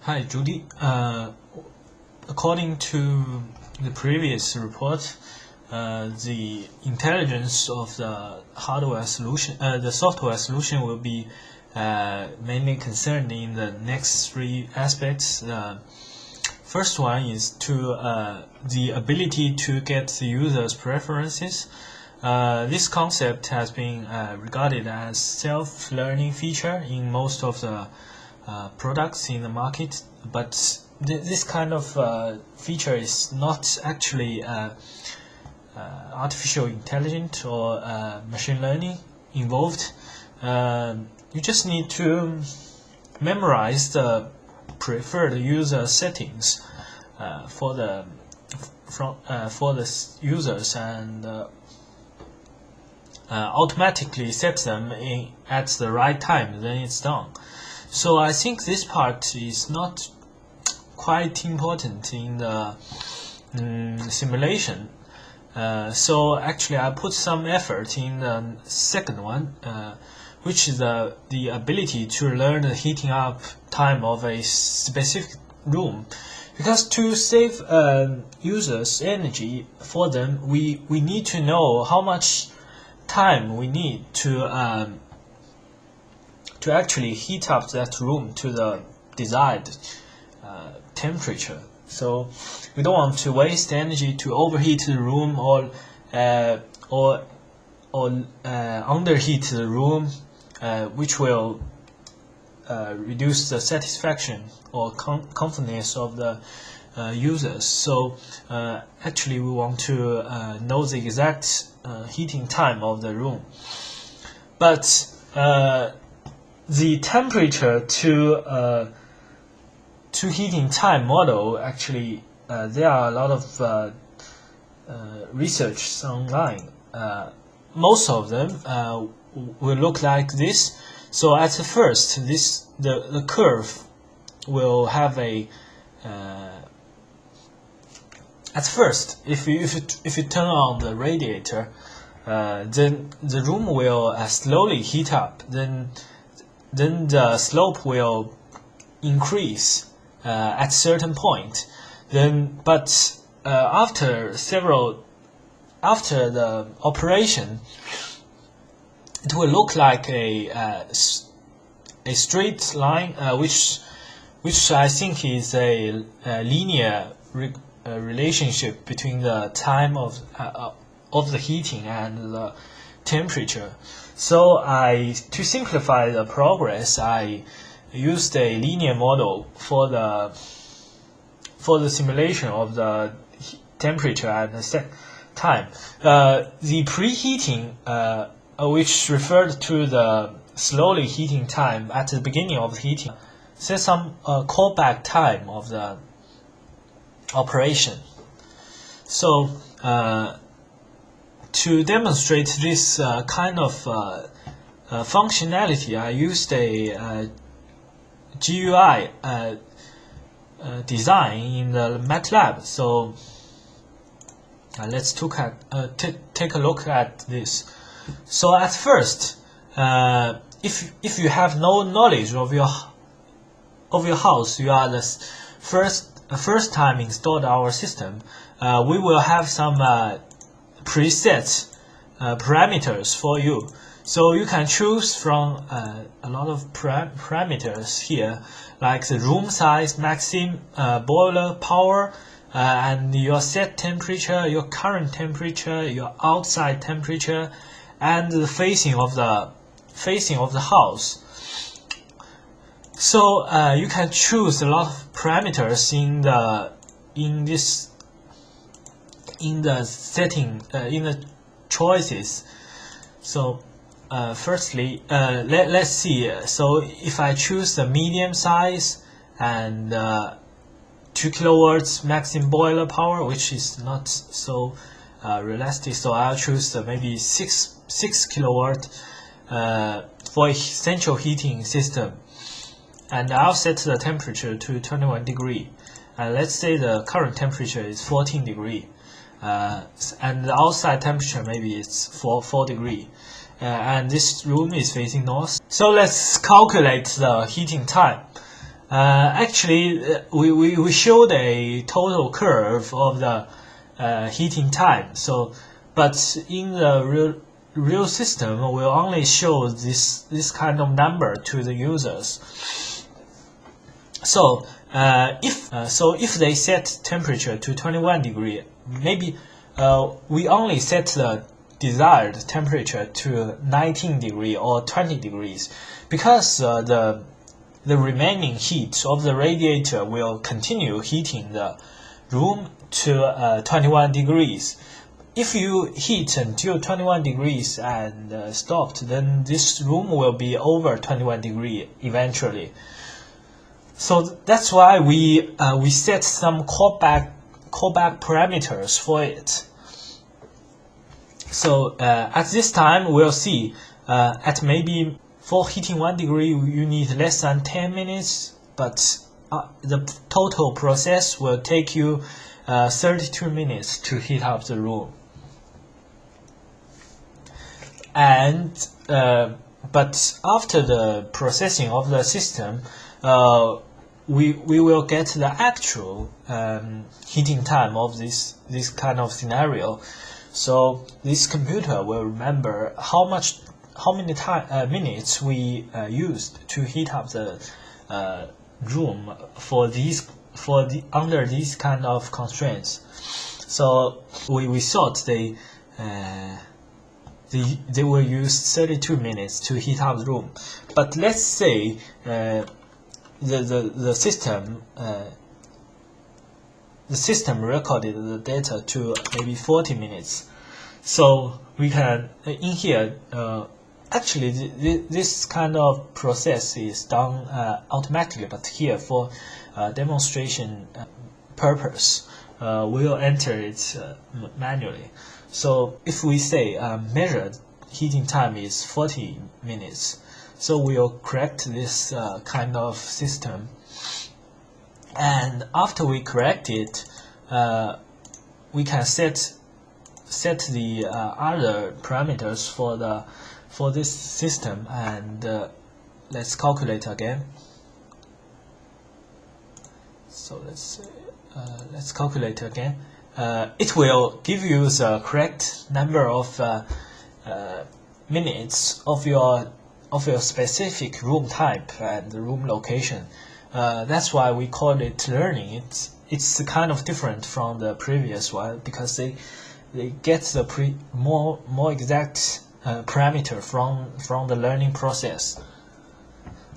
Hi, Judy. According to the previous report, the intelligence of the hardware solution, the software solution will be mainly concerned in the next three aspects. First one is the ability to get the user's preferences. This concept has been regarded as self-learning feature in most of the products in the market, but this kind of feature is not actually artificial intelligence or machine learning involved. You just need to memorize the preferred user settings for the users and automatically set them at the right time. Then it's done. So I think this part is not quite important in the simulation. So actually I put some effort in the second one, which is the ability to learn the heating up time of a specific room. Because to save users energy for them, we need to know how much time we need to actually heat up that room to the desired temperature. So we don't want to waste energy to overheat the room or underheat the room, which will reduce the satisfaction or comfortness of the users. So actually we want to know the exact heating time of the room. But the temperature to heating time model, actually there are a lot of research online. Most of them will look like this. So at first, the curve will have a at first, if you turn on the radiator, then the room will slowly heat up. Then the slope will increase at certain point. But after the operation, it will look like a straight line, which I think is a linear relationship between the time of the heating and the temperature. So to simplify the progress, I used a linear model for the simulation of the temperature and the set time. The preheating, which referred to the slowly heating time at the beginning of the heating, set some callback time of the operation. So to demonstrate this kind of functionality, I used a GUI design in the MATLAB. So let's take a look at this. So at first, if you have no knowledge of your house, you are the first time installed our system, we will have some preset parameters for you. So you can choose from a lot of parameters here, like the room size, maximum boiler power, and your set temperature, your current temperature, your outside temperature, and the facing of the house. So you can choose a lot of parameters in the setting, in the choices. So firstly, let's see. So if I choose the medium size and 2 kilowatts maximum boiler power, which is not so realistic, so I'll choose maybe 6 kilowatt for a central heating system, and I'll set the temperature to 21 degree. Let's say the current temperature is 14 degree, and the outside temperature maybe it's 4 degree. And this room is facing north. So let's calculate the heating time. Actually, we showed a total curve of the heating time. So, but in the real system, we'll only show this kind of number to the users. So if they set temperature to 21 degree, maybe we only set the desired temperature to 19 degree or 20 degrees, because the remaining heat of the radiator will continue heating the room to 21 degrees. If you heat until 21 degrees and stopped, then this room will be over 21 degree eventually. So that's why we set some callback parameters for it. So at this time, we'll see at maybe for heating 1 degree, you need less than 10 minutes, but the total process will take you 32 minutes to heat up the room. And but after the processing of the system, we will get the actual heating time of this kind of scenario. So this computer will remember how many minutes we used to heat up the room under these kind of constraints. So we thought they will use 32 minutes to heat up the room. But let's say the system recorded the data to maybe 40 minutes. So we can in here actually this kind of process is done automatically, but here for demonstration purpose we'll enter it manually. So if we say measured heating time is 40 minutes, so we'll correct this kind of system, and after we correct it, we can set the other parameters for this system, and let's calculate again. So let's calculate again. It will give you the correct number of minutes of your specific room type and the room location. That's why we call it learning. It's kind of different from the previous one, because they get the more exact parameter from the learning process.